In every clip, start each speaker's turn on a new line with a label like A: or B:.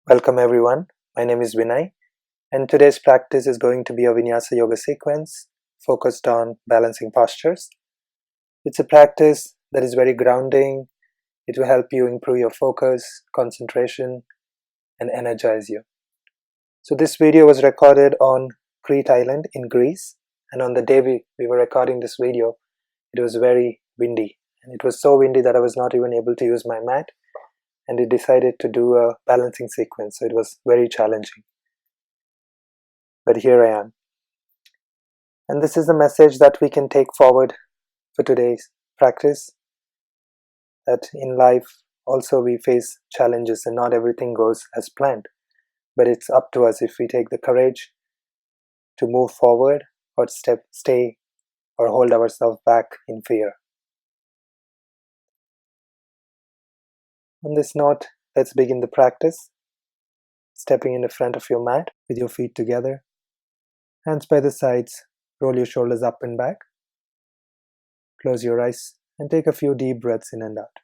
A: Welcome everyone, my name is Vinay and today's practice is going to be a Vinyasa yoga sequence focused on balancing postures. It's a practice that is very grounding. It will help you improve your focus, concentration and energize you. So this video was recorded on Crete Island in Greece, and on the day we were recording this video it was very windy, and it was so windy that I was not even able to use my mat, and it decided to do a balancing sequence, so it was very challenging. But here I am. And this is a message that we can take forward for today's practice, that in life also we face challenges and not everything goes as planned. But it's up to us if we take the courage to move forward or stay or hold ourselves back in fear. On this note, let's begin the practice. Stepping in the front of your mat with your feet together, hands by the sides, roll your shoulders up and back, close your eyes and take a few deep breaths in and out.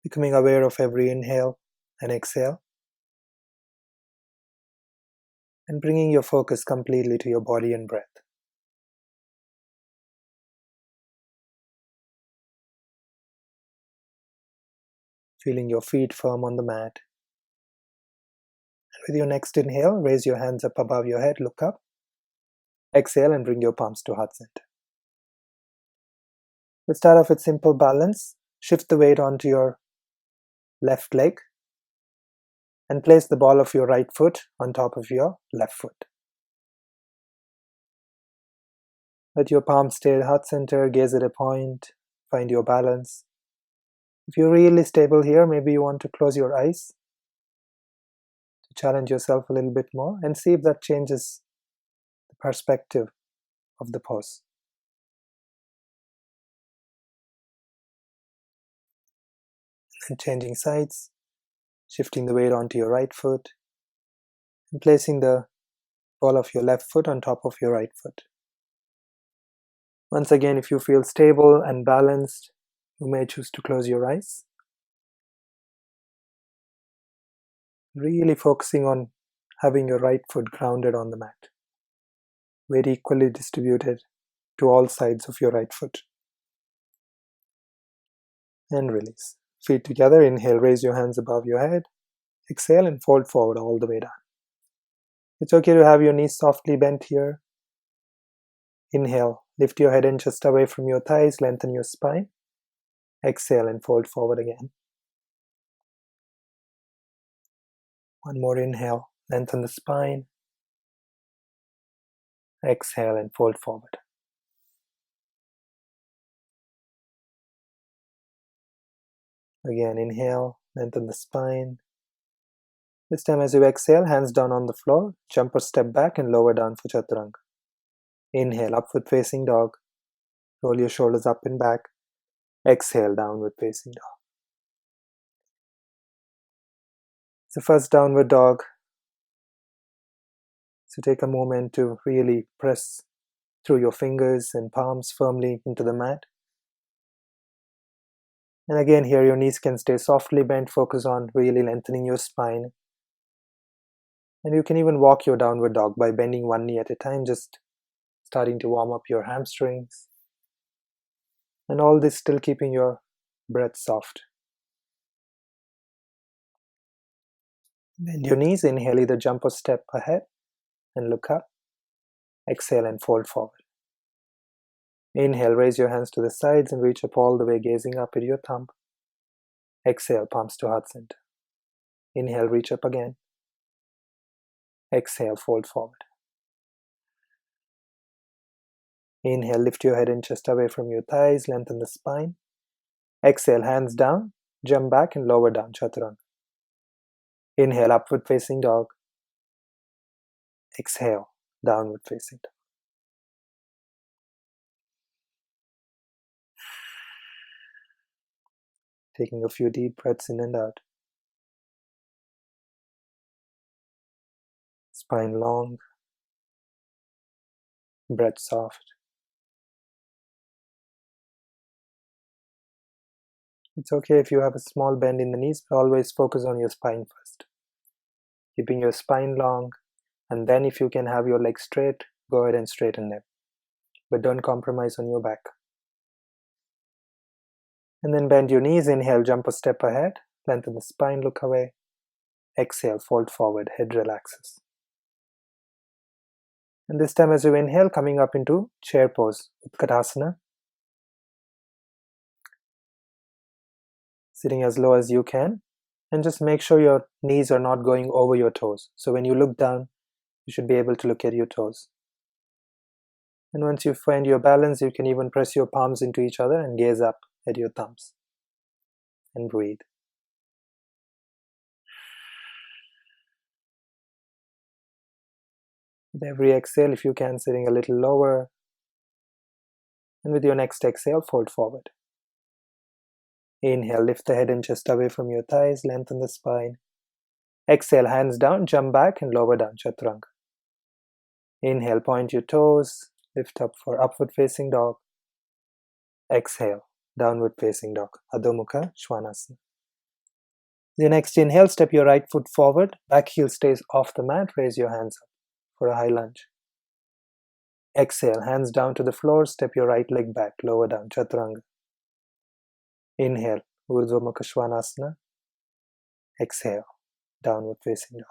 A: Becoming aware of every inhale and exhale, and bringing your focus completely to your body and breath. Feeling your feet firm on the mat. And with your next inhale, raise your hands up above your head, look up. Exhale and bring your palms to heart center. We'll start off with simple balance. Shift the weight onto your left leg and place the ball of your right foot on top of your left foot. Let your palms stay at heart center, gaze at a point, find your balance. If you're really stable here, maybe you want to close your eyes to challenge yourself a little bit more and see if that changes the perspective of the pose. And changing sides, shifting the weight onto your right foot and placing the ball of your left foot on top of your right foot. Once again, if you feel stable and balanced, you may choose to close your eyes. Really focusing on having your right foot grounded on the mat, weight equally distributed to all sides of your right foot. And release. Feet together, inhale, raise your hands above your head. Exhale and fold forward all the way down. It's okay to have your knees softly bent here. Inhale, lift your head and chest away from your thighs, lengthen your spine. Exhale and fold forward again. One more inhale, lengthen the spine. Exhale and fold forward. Again, inhale, lengthen the spine. This time as you exhale, hands down on the floor, jump or step back and lower down for Chaturanga. Inhale, upward facing dog. Roll your shoulders up and back. Exhale, downward facing dog. It's the first downward dog. So take a moment to really press through your fingers and palms firmly into the mat. And again, here your knees can stay softly bent, focus on really lengthening your spine. And you can even walk your downward dog by bending one knee at a time, just starting to warm up your hamstrings. And all this still keeping your breath soft. Bend your knees, inhale, either jump or step ahead and look up. Exhale and fold forward. Inhale, raise your hands to the sides and reach up all the way, gazing up at your thumb. Exhale, palms to heart center. Inhale, reach up again. Exhale, fold forward. Inhale, lift your head and chest away from your thighs, lengthen the spine. Exhale, hands down, jump back and lower down, Chaturanga. Inhale, upward facing dog. Exhale, downward facing dog. Taking a few deep breaths in and out. Spine long, breath soft. It's okay if you have a small bend in the knees, but always focus on your spine first. Keeping your spine long, and then if you can have your legs straight, go ahead and straighten them. But don't compromise on your back. And then bend your knees, inhale, jump a step ahead, lengthen the spine, look away. Exhale, fold forward, head relaxes. And this time as you inhale, coming up into chair pose, Utkatasana. Sitting as low as you can, and just make sure your knees are not going over your toes. So when you look down, you should be able to look at your toes. And once you find your balance, you can even press your palms into each other and gaze up at your thumbs. And breathe. With every exhale, if you can, sitting a little lower. And with your next exhale, fold forward. Inhale, lift the head and chest away from your thighs, lengthen the spine. Exhale, hands down, jump back and lower down, Chaturanga. Inhale, point your toes, lift up for upward facing dog. Exhale, downward facing dog, Adho Mukha Svanasana. The next inhale, step your right foot forward, back heel stays off the mat, raise your hands up for a high lunge. Exhale, hands down to the floor, step your right leg back, lower down, Chaturanga. Inhale, Urdhva Mukha Svanasana. Exhale, downward facing dog.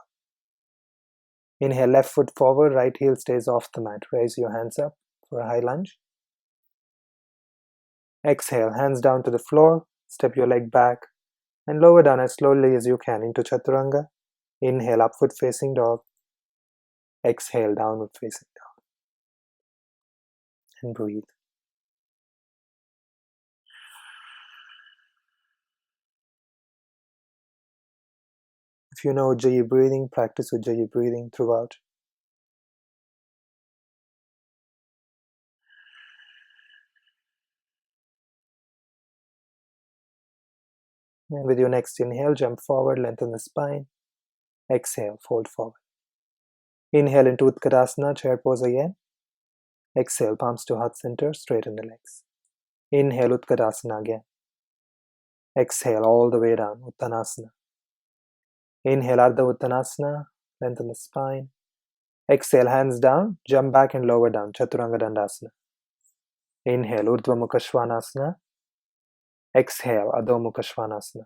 A: Inhale, left foot forward, right heel stays off the mat, raise your hands up for a high lunge. Exhale, hands down to the floor, step your leg back and lower down as slowly as you can into Chaturanga. Inhale, upward facing dog. Exhale, downward facing dog. And breathe. If you know Ujjayi breathing, practice Ujjayi breathing throughout. And with your next inhale, jump forward, lengthen the spine. Exhale, fold forward. Inhale into Utkatasana, chair pose again. Exhale, palms to heart center, straighten the legs. Inhale, Utkatasana again. Exhale, all the way down, Uttanasana. Inhale, Ardha Uttanasana, lengthen the spine. Exhale, hands down, jump back and lower down, Chaturanga Dandasana. Inhale, Urdhva Mukha Svanasana. Exhale, Adho Mukha Svanasana.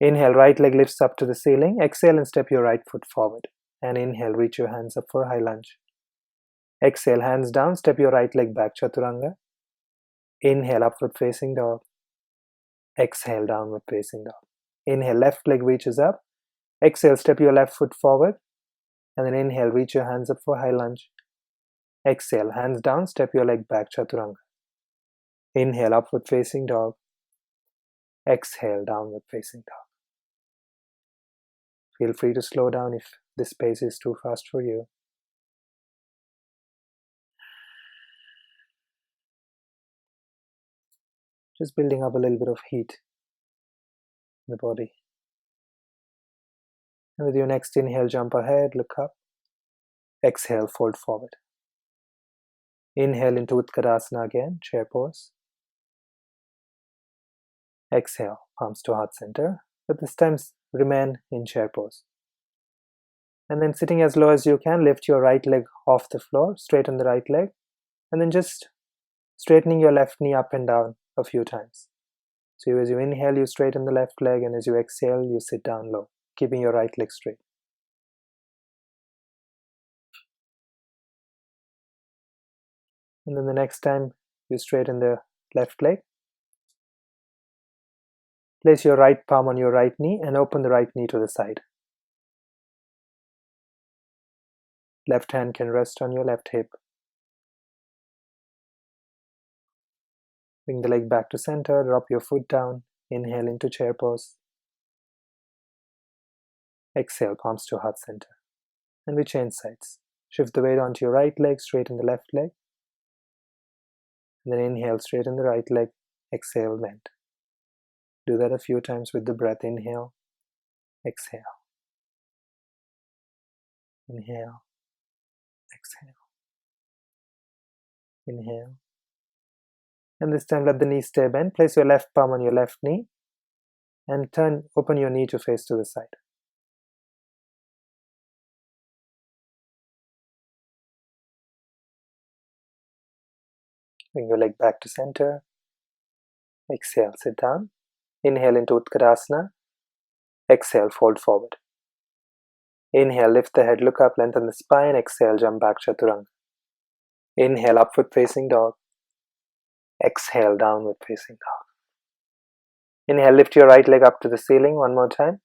A: Inhale, right leg lifts up to the ceiling. Exhale and step your right foot forward. And inhale, reach your hands up for a high lunge. Exhale, hands down, step your right leg back, Chaturanga. Inhale, upward facing dog. Exhale, downward facing dog. Inhale, left leg reaches up. Exhale, step your left foot forward. And then inhale, reach your hands up for high lunge. Exhale, hands down, step your leg back, Chaturanga. Inhale, upward facing dog. Exhale, downward facing dog. Feel free to slow down if this pace is too fast for you. Just building up a little bit of heat in the body. And with your next inhale, jump ahead, look up. Exhale, fold forward. Inhale into Utkatasana again, chair pose. Exhale, palms to heart center, but this time remain in chair pose. And then sitting as low as you can, lift your right leg off the floor, straighten the right leg, and then just straightening your left knee up and down a few times. So as you inhale, you straighten the left leg, and as you exhale, you sit down low, keeping your right leg straight. And then the next time you straighten the left leg, place your right palm on your right knee and open the right knee to the side. Left hand can rest on your left hip. Bring the leg back to center, drop your foot down, inhale into chair pose. Exhale, palms to heart center. And we change sides. Shift the weight onto your right leg, straighten the left leg. And then inhale, straighten the right leg, exhale, bend. Do that a few times with the breath. Inhale, exhale. Inhale, exhale. Inhale. And this time let the knee stay bent. Place your left palm on your left knee and open your knee to face to the side. Bring your leg back to center. Exhale, sit down. Inhale into Utkarasana. Exhale, fold forward. Inhale, lift the head, look up, lengthen the spine. Exhale, jump back, Chaturanga. Inhale, upward facing dog. Exhale, downward facing dog. Inhale, lift your right leg up to the ceiling one more time.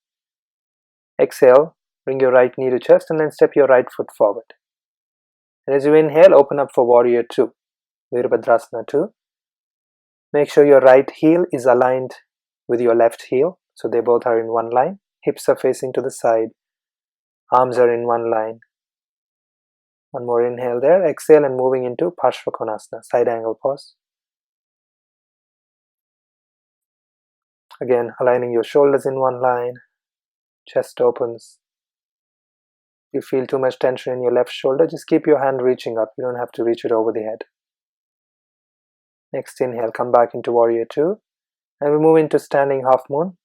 A: Exhale, bring your right knee to chest and then step your right foot forward. And as you inhale, open up for Warrior Two, Virabhadrasana 2. Make sure your right heel is aligned with your left heel, so they both are in one line. Hips are facing to the side. Arms are in one line. One more inhale there. Exhale and moving into Parshva Konasana, side angle pose. Again, aligning your shoulders in one line. Chest opens. If you feel too much tension in your left shoulder, just keep your hand reaching up. You don't have to reach it over the head. Next inhale, come back into Warrior Two. And we move into Standing Half Moon.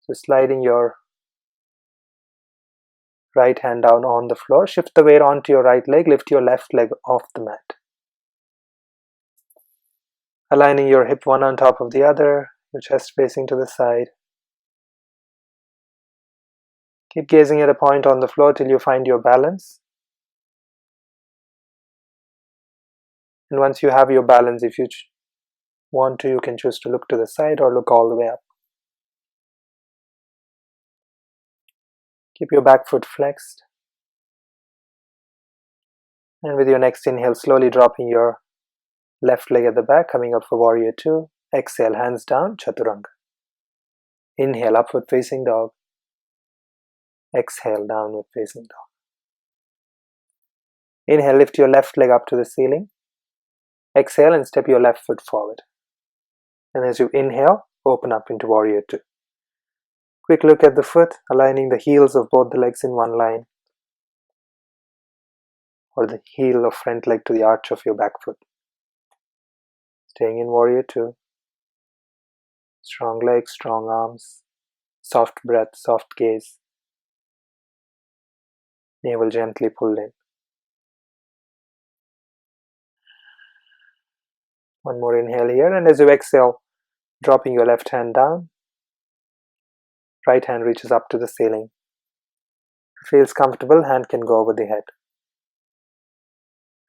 A: So sliding your right hand down on the floor. Shift the weight onto your right leg. Lift your left leg off the mat. Aligning your hip one on top of the other. Your chest facing to the side. Keep gazing at a point on the floor till you find your balance. And once you have your balance, if you want to, you can choose to look to the side or look all the way up. Keep your back foot flexed. And with your next inhale, slowly dropping your left leg at the back, coming up for Warrior Two. Exhale, hands down, Chaturanga. Inhale, upward facing dog. Exhale, downward facing dog. Inhale, lift your left leg up to the ceiling. Exhale and step your left foot forward. And as you inhale, open up into Warrior Two. Quick look at the foot, aligning the heels of both the legs in one line. Or the heel of front leg to the arch of your back foot. Staying in Warrior Two. Strong legs, strong arms. Soft breath, soft gaze. Navel gently pulled in. One more inhale here, and as you exhale, dropping your left hand down. Right hand reaches up to the ceiling. If it feels comfortable, hand can go over the head.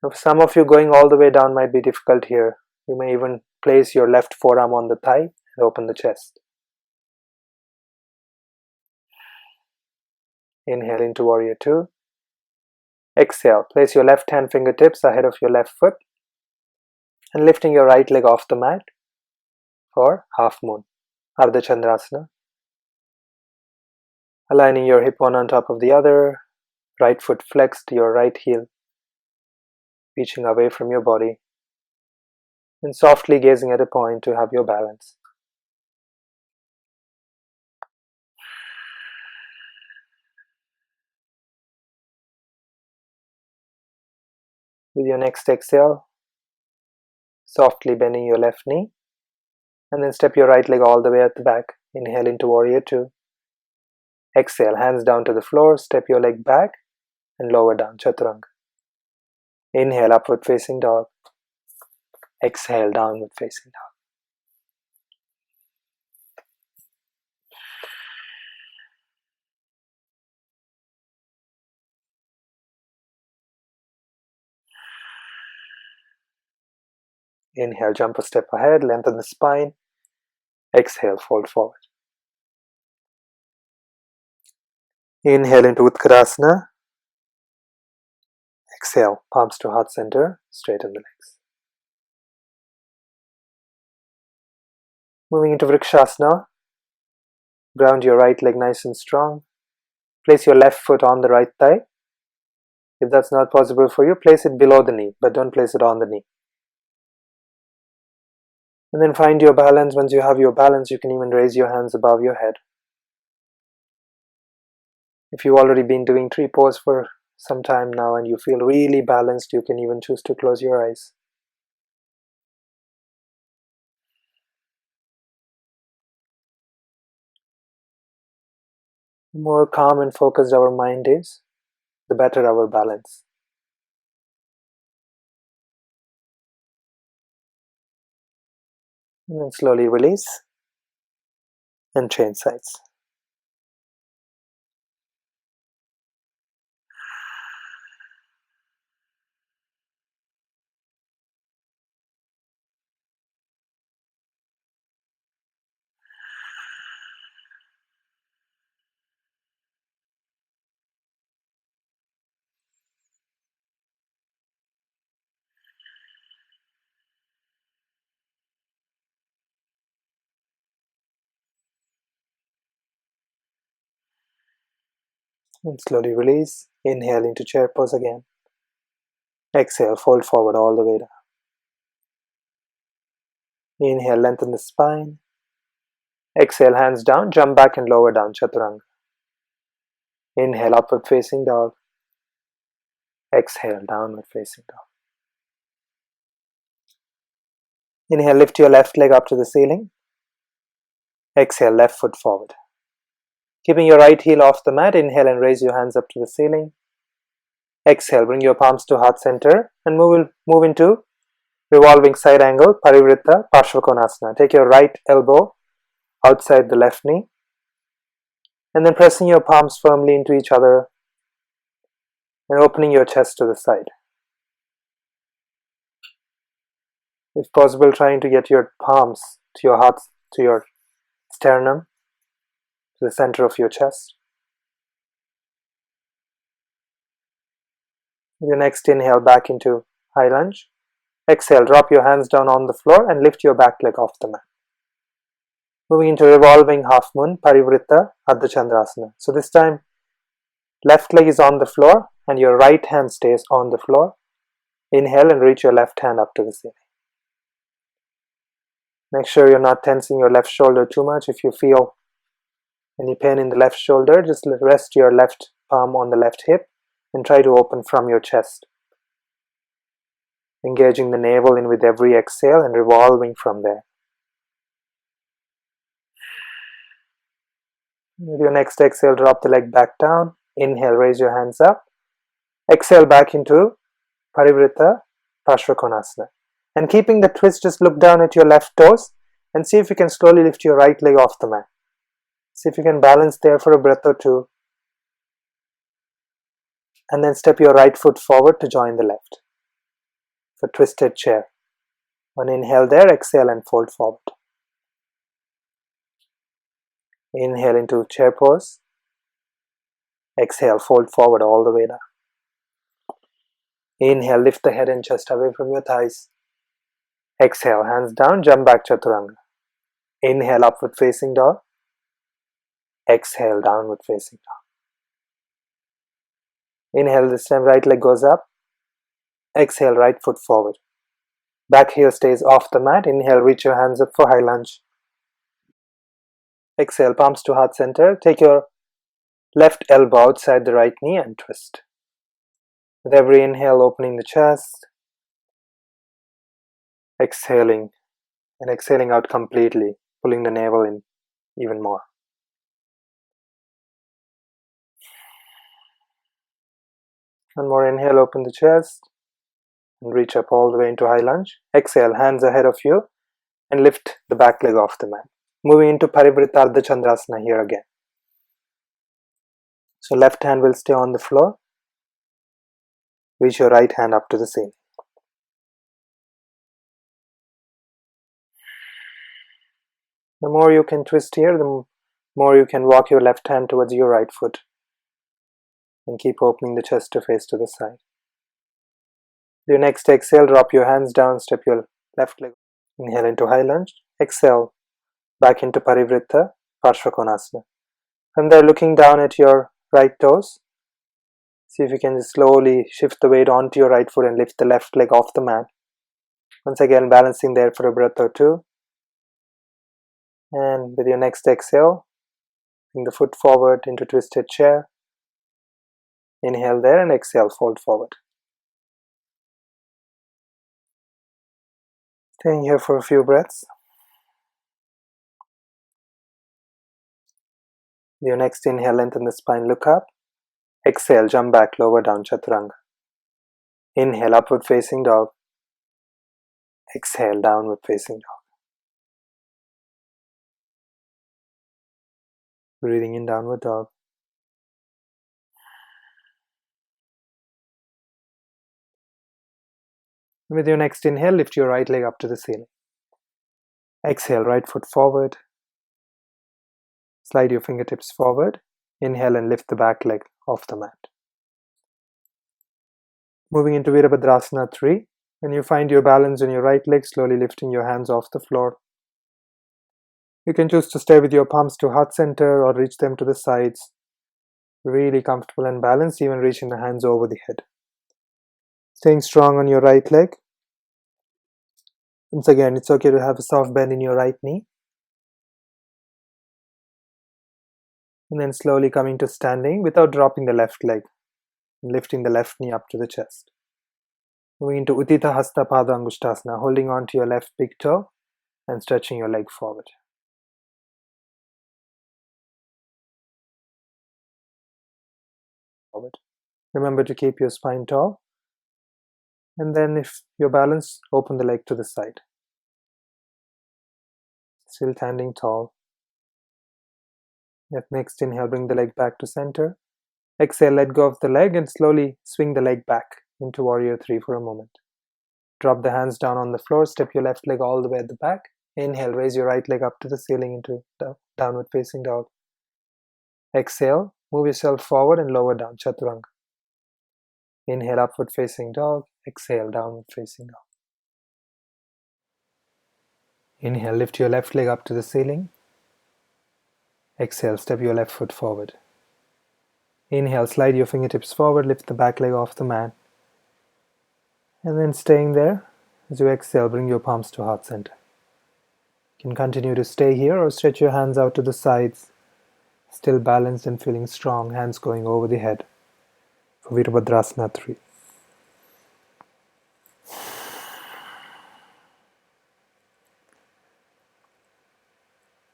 A: If some of you going all the way down might be difficult here, you may even place your left forearm on the thigh and open the chest. Inhale into Warrior Two. Exhale, place your left hand fingertips ahead of your left foot and lifting your right leg off the mat for Half Moon, Ardha Chandrasana. Aligning your hip one on top of the other, right foot flexed, your right heel reaching away from your body, and softly gazing at a point to have your balance. With your next exhale, softly bending your left knee, and then step your right leg all the way at the back. Inhale into Warrior Two. Exhale, hands down to the floor, step your leg back and lower down, Chaturanga. Inhale, upward facing dog. Exhale, downward facing dog. Inhale, jump a step ahead, lengthen the spine. Exhale, fold forward. Inhale into Utkarasana. Exhale, palms to heart center, straighten the legs. Moving into Vrikshasana. Ground your right leg nice and strong. Place your left foot on the right thigh. If that's not possible for you, place it below the knee, but don't place it on the knee. And then find your balance. Once you have your balance, you can even raise your hands above your head. If you've already been doing tree pose for some time now and you feel really balanced, you can even choose to close your eyes. The more calm and focused our mind is, the better our balance. And then slowly release and change sides. And slowly release. Inhale into chair pose again. Exhale, fold forward all the way down. Inhale, lengthen the spine. Exhale, hands down, jump back and lower down, Chaturanga. Inhale, upward facing dog. Exhale, downward facing dog. Inhale, lift your left leg up to the ceiling. Exhale, left foot forward. Keeping your right heel off the mat, inhale and raise your hands up to the ceiling. Exhale, bring your palms to heart center and move into revolving side angle, Parivritta Konasana. Take your right elbow outside the left knee and then pressing your palms firmly into each other and opening your chest to the side. If possible, trying to get your palms to your heart, to your sternum, to the center of your chest. With your next inhale, back into high lunge. Exhale, drop your hands down on the floor and lift your back leg off the mat. Moving into revolving half moon, Parivritta Ardha Chandrasana. So this time, left leg is on the floor and your right hand stays on the floor. Inhale and reach your left hand up to the ceiling. Make sure you're not tensing your left shoulder too much. If you feel any pain in the left shoulder, just rest your left palm on the left hip and try to open from your chest. Engaging the navel in with every exhale and revolving from there. With your next exhale, drop the leg back down. Inhale, raise your hands up. Exhale back into Parivritta Konasana. And keeping the twist, just look down at your left toes and see if you can slowly lift your right leg off the mat. See if you can balance there for a breath or two. And then step your right foot forward to join the left for twisted chair. One inhale there, exhale and fold forward. Inhale into chair pose. Exhale, fold forward all the way down. Inhale, lift the head and chest away from your thighs. Exhale, hands down, jump back Chaturanga. Inhale, upward facing dog. Exhale, downward facing dog. Inhale, this time right leg goes up. Exhale, right foot forward. Back heel stays off the mat. Inhale, reach your hands up for high lunge. Exhale, palms to heart center. Take your left elbow outside the right knee and twist. With every inhale, opening the chest. Exhaling and exhaling out completely, pulling the navel in even more. One more inhale, open the chest and reach up all the way into high lunge. Exhale, hands ahead of you and lift the back leg off the mat. Moving into Parivritta Ardha Chandrasana here again. So left hand will stay on the floor. Reach your right hand up to the ceiling. The more you can twist here, the more you can walk your left hand towards your right foot and keep opening the chest to face to the side. Your next exhale, drop your hands down, step your left leg. Inhale into high lunge. Exhale, back into Parivritta Konasana. From there, looking down at your right toes, see if you can just slowly shift the weight onto your right foot and lift the left leg off the mat. Once again, balancing there for a breath or two. And with your next exhale, bring the foot forward into twisted chair. Inhale there and exhale, fold forward. Staying here for a few breaths. Your next inhale, lengthen the spine, look up. Exhale, jump back, lower down, Chaturanga. Inhale, upward facing dog. Exhale, downward facing dog. Breathing in, downward dog. With your next inhale, lift your right leg up to the ceiling. Exhale, right foot forward. Slide your fingertips forward. Inhale and lift the back leg off the mat. Moving into Virabhadrasana Three. When you find your balance on your right leg, slowly lifting your hands off the floor. You can choose to stay with your palms to heart center or reach them to the sides. Really comfortable and balanced, even reaching the hands over the head. Staying strong on your right leg. Once again, it's okay to have a soft bend in your right knee. And then slowly coming to standing without dropping the left leg. And lifting the left knee up to the chest. Moving into Uttita Hasta Pada Angushtasana, holding on to your left big toe and stretching your leg forward. Remember to keep your spine tall. And then if you're balanced, open the leg to the side. Still standing tall. Next inhale, bring the leg back to center. Exhale, let go of the leg and slowly swing the leg back into Warrior Three for a moment. Drop the hands down on the floor, step your left leg all the way at the back. Inhale, raise your right leg up to the ceiling into downward facing dog. Exhale, move yourself forward and lower down, Chaturanga. Inhale, upward facing dog. Exhale, downward facing dog. Inhale, lift your left leg up to the ceiling. Exhale, step your left foot forward. Inhale, slide your fingertips forward, lift the back leg off the mat. And then staying there, as you exhale, bring your palms to heart center. You can continue to stay here or stretch your hands out to the sides, still balanced and feeling strong, hands going over the head for Virabhadrasana Three.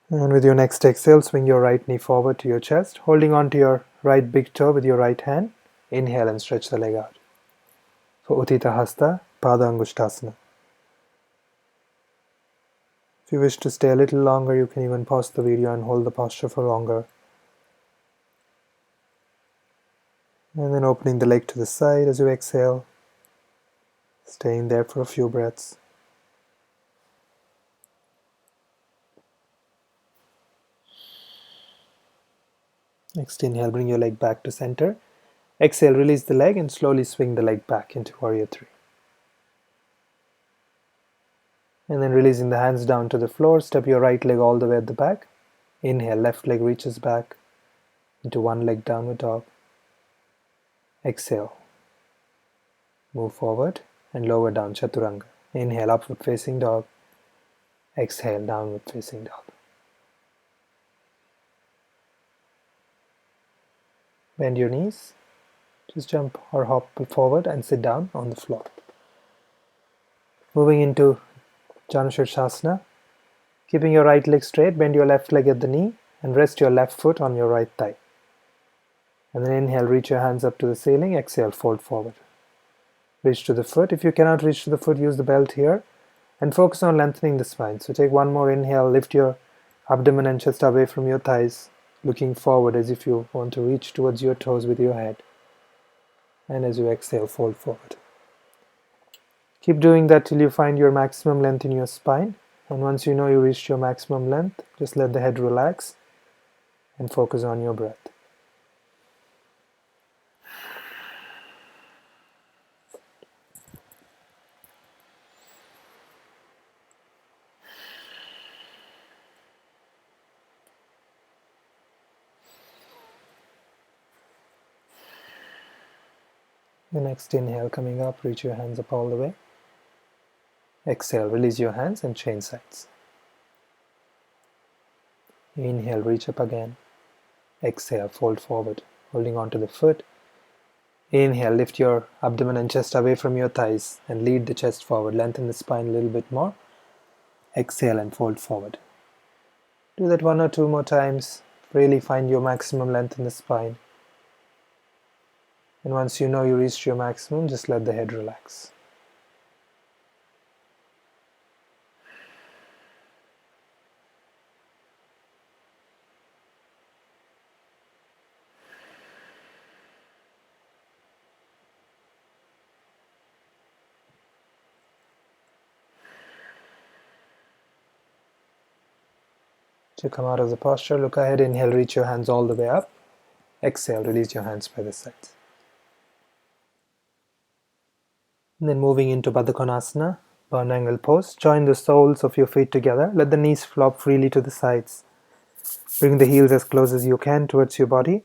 A: And with your next exhale, swing your right knee forward to your chest, holding on to your right big toe with your right hand. Inhale and stretch the leg out for Uttita Hasta Pada Angushtasana. If you wish to stay a little longer, you can even pause the video and hold the posture for longer. And then opening the leg to the side as you exhale, staying there for a few breaths. Next inhale, bring your leg back to center. Exhale, release the leg and slowly swing the leg back into Warrior Three. And then releasing the hands down to the floor, step your right leg all the way at the back. Inhale, left leg reaches back into one leg downward dog. Exhale, move forward and lower down, Chaturanga. Inhale, upward facing dog. Exhale, downward facing dog. Bend your knees. Just jump or hop forward and sit down on the floor. Moving into Janosch Asana. Keeping your right leg straight, bend your left leg at the knee and rest your left foot on your right thigh. And then inhale, reach your hands up to the ceiling. Exhale, fold forward. Reach to the foot. If you cannot reach to the foot, use the belt here. And focus on lengthening the spine. So take one more inhale, lift your abdomen and chest away from your thighs, looking forward as if you want to reach towards your toes with your head. And as you exhale, fold forward. Keep doing that till you find your maximum length in your spine. And once you know you reached your maximum length, just let the head relax and focus on your breath. The next inhale coming up, reach your hands up all the way. Exhale, release your hands and change sides. Inhale, reach up again. Exhale, fold forward, holding on to the foot. Inhale, lift your abdomen and chest away from your thighs and lead the chest forward. Lengthen the spine a little bit more. Exhale and fold forward. Do that one or two more times. Really find your maximum length in the spine. And once you know you reached your maximum, just let the head relax. To come out of the posture, look ahead, inhale, reach your hands all the way up. Exhale, release your hands by the sides. And then moving into Baddha Konasana, burn angle pose. Join the soles of your feet together. Let the knees flop freely to the sides. Bring the heels as close as you can towards your body.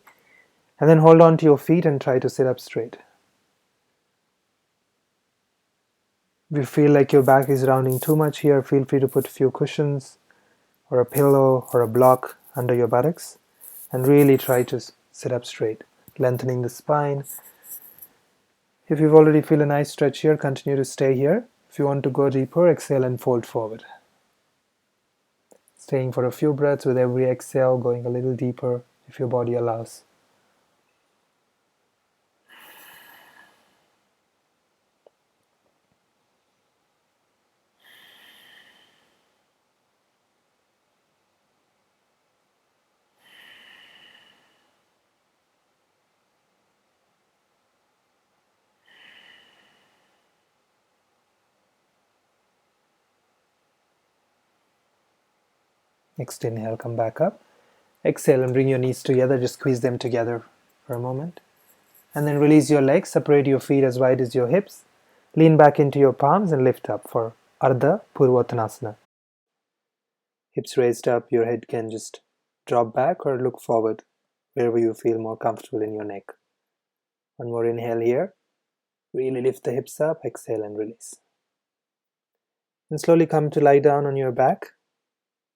A: And then hold on to your feet and try to sit up straight. If you feel like your back is rounding too much here, feel free to put a few cushions or a pillow or a block under your buttocks. And really try to sit up straight, lengthening the spine. If you've already feel a nice stretch here, continue to stay here. If you want to go deeper, exhale and fold forward. Staying for a few breaths with every exhale, going a little deeper if your body allows. Next inhale, come back up. Exhale and bring your knees together, just squeeze them together for a moment. And then release your legs, separate your feet as wide as your hips. Lean back into your palms and lift up for Ardha Purvottanasana. Hips raised up, your head can just drop back or look forward, wherever you feel more comfortable in your neck. One more inhale here. Really lift the hips up, exhale and release. And slowly come to lie down on your back,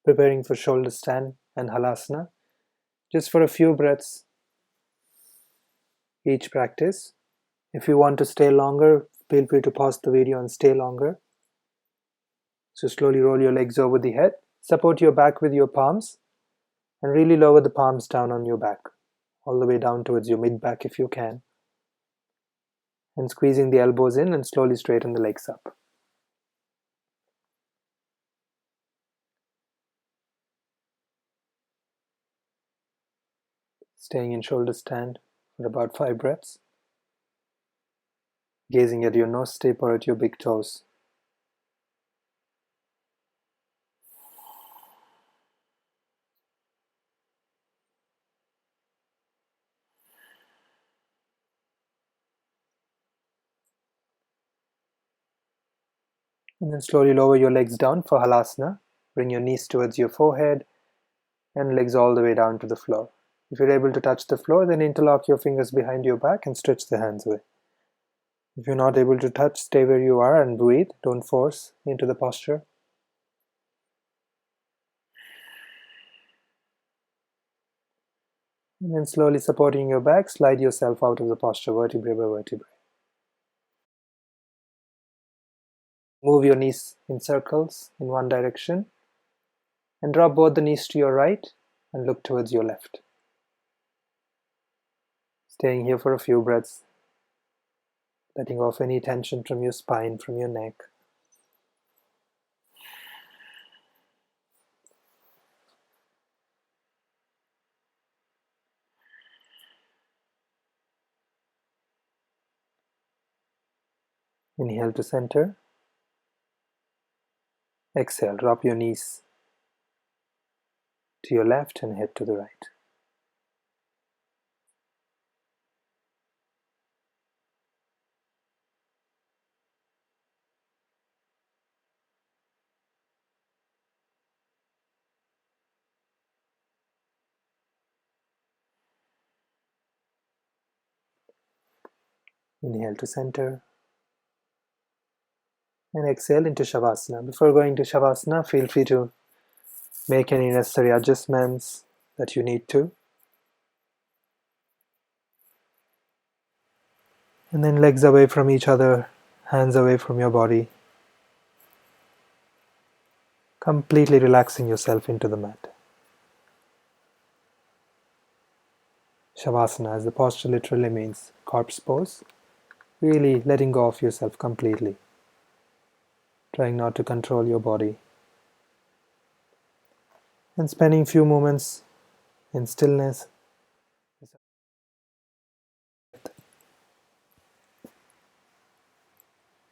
A: preparing for shoulder stand and Halasana. Just for a few breaths each practice. If you want to stay longer, feel free to pause the video and stay longer. So slowly roll your legs over the head, support your back with your palms, and really lower the palms down on your back, all the way down towards your mid-back if you can. And squeezing the elbows in and slowly straighten the legs up. Staying in shoulder stand for about 5 breaths. Gazing at your nose tip or at your big toes. And then slowly lower your legs down for Halasana. Bring your knees towards your forehead and legs all the way down to the floor. If you're able to touch the floor, then interlock your fingers behind your back and stretch the hands away. If you're not able to touch, stay where you are and breathe. Don't force into the posture. And then slowly supporting your back, slide yourself out of the posture, vertebrae by vertebrae. Move your knees in circles in one direction and drop both the knees to your right and look towards your left. Staying here for a few breaths, letting off any tension from your spine, from your neck. Inhale to center. Exhale, drop your knees to your left and head to the right. Inhale to center. And exhale into Shavasana. Before going to Shavasana, feel free to make any necessary adjustments that you need to. And then legs away from each other, hands away from your body. Completely relaxing yourself into the mat. Shavasana, as the posture literally means corpse pose, really letting go of yourself completely, trying not to control your body, and spending few moments in stillness.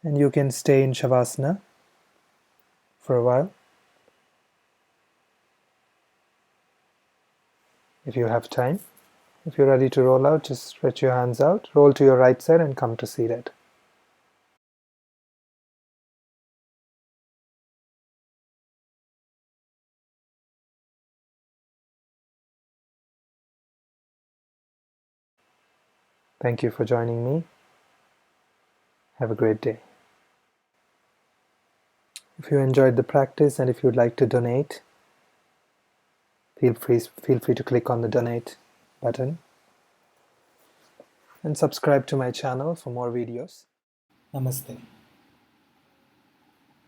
A: And you can stay in Shavasana for a while if you have time. If you're ready to roll out, just stretch your hands out, roll to your right side and come to seated. Thank you for joining me. Have a great day. If you enjoyed the practice and if you'd like to donate, feel free to click on the donate button and subscribe to my channel for more videos. Namaste.